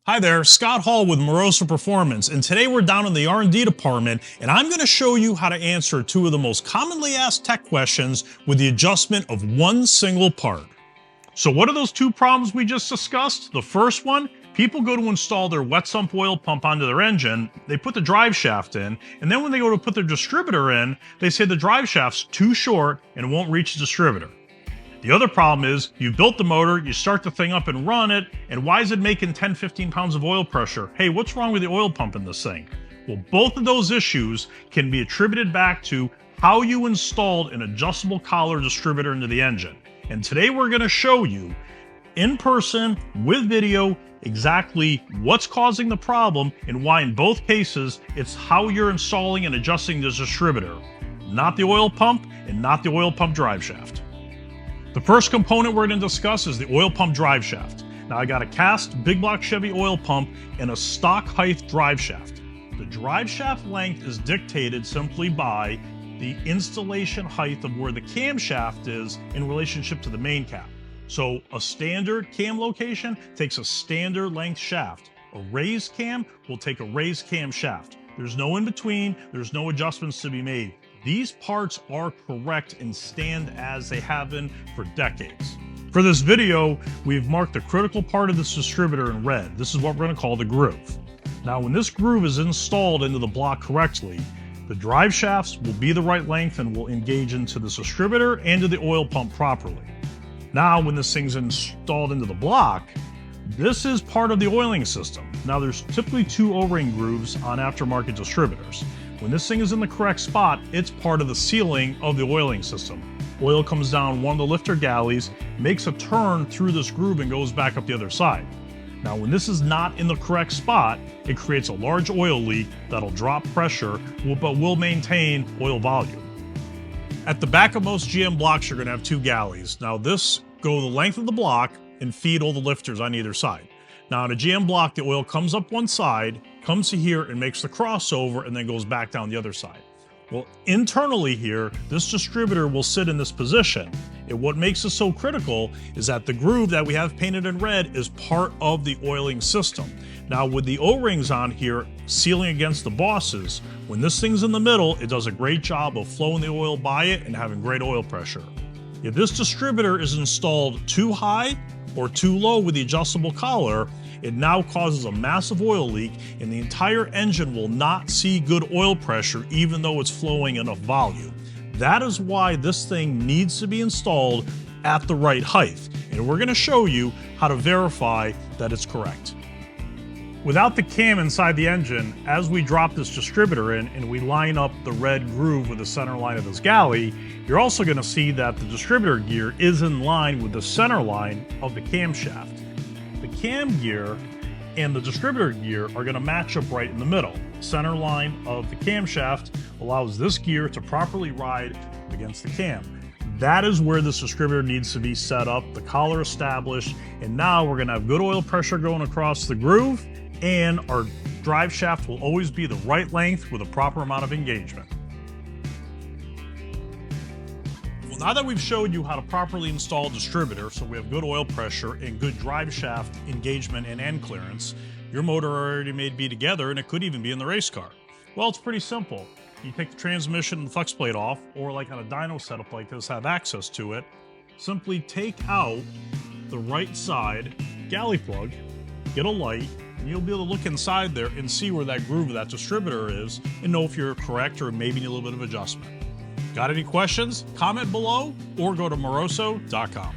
Hi there, Scott Hall with Moroso Performance, and today we're down in the R&D department, and I'm going to show you how to answer two of the most commonly asked tech questions with the adjustment of one single part. So what are those two problems we just discussed? The first one, people go to install their wet sump oil pump onto their engine, they put the drive shaft in, and then when they go to put their distributor in, they say the drive shaft's too short and won't reach the distributor. The other problem is you built the motor, you start the thing up and run it, and why is it making 10-15 pounds of oil pressure? Hey, what's wrong with the oil pump in this thing? Well, both of those issues can be attributed back to how you installed an adjustable collar distributor into the engine. And today we're going to show you in person with video exactly what's causing the problem and why in both cases it's how you're installing and adjusting the distributor, not the oil pump and not the oil pump drive shaft. The first component we're going to discuss is the oil pump drive shaft. Now I got a cast big block Chevy oil pump and a stock height drive shaft. The drive shaft length is dictated simply by the installation height of where the camshaft is in relationship to the main cap. So a standard cam location takes a standard length shaft. A raised cam will take a raised cam shaft. There's no in between, there's no adjustments to be made. These parts are correct and stand as they have been for decades. For this video, we've marked the critical part of this distributor in red. This is what we're going to call the groove. Now, when this groove is installed into the block correctly, the drive shafts will be the right length and will engage into this distributor and to the oil pump properly. Now, when this thing's installed into the block, this is part of the oiling system. Now, there's typically two O-ring grooves on aftermarket distributors. When this thing is in the correct spot, it's part of the sealing of the oiling system. Oil comes down one of the lifter galleys, makes a turn through this groove and goes back up the other side. Now, when this is not in the correct spot, it creates a large oil leak that'll drop pressure, but will maintain oil volume. At the back of most GM blocks, you're going to have two galleys. Now, this go the length of the block and feed all the lifters on either side. Now, in a GM block, the oil comes up one side, comes to here and makes the crossover and then goes back down the other side. Well, internally here, this distributor will sit in this position. And what makes this so critical is that the groove that we have painted in red is part of the oiling system. Now, with the O-rings on here sealing against the bosses, when this thing's in the middle, it does a great job of flowing the oil by it and having great oil pressure. If this distributor is installed too high or too low with the adjustable collar, it now causes a massive oil leak and the entire engine will not see good oil pressure even though it's flowing enough volume. That is why this thing needs to be installed at the right height, and we're going to show you how to verify that it's correct. Without the cam inside the engine, as we drop this distributor in and we line up the red groove with the center line of this galley, you're also going to see that the distributor gear is in line with the center line of the camshaft. The cam gear and the distributor gear are going to match up right in the middle. The center line of the camshaft allows this gear to properly ride against the cam. That is where this distributor needs to be set up, the collar established, and now we're going to have good oil pressure going across the groove, and our drive shaft will always be the right length with a proper amount of engagement. Well, now that we've showed you how to properly install a distributor so we have good oil pressure and good drive shaft engagement and end clearance, your motor already may be together and it could even be in the race car. Well, it's pretty simple. You take the transmission and the flex plate off, or like on a dyno setup like this, have access to it. Simply take out the right side galley plug, get a light, and you'll be able to look inside there and see where that groove of that distributor is and know if you're correct or maybe need a little bit of adjustment. Got any questions? Comment below or go to moroso.com.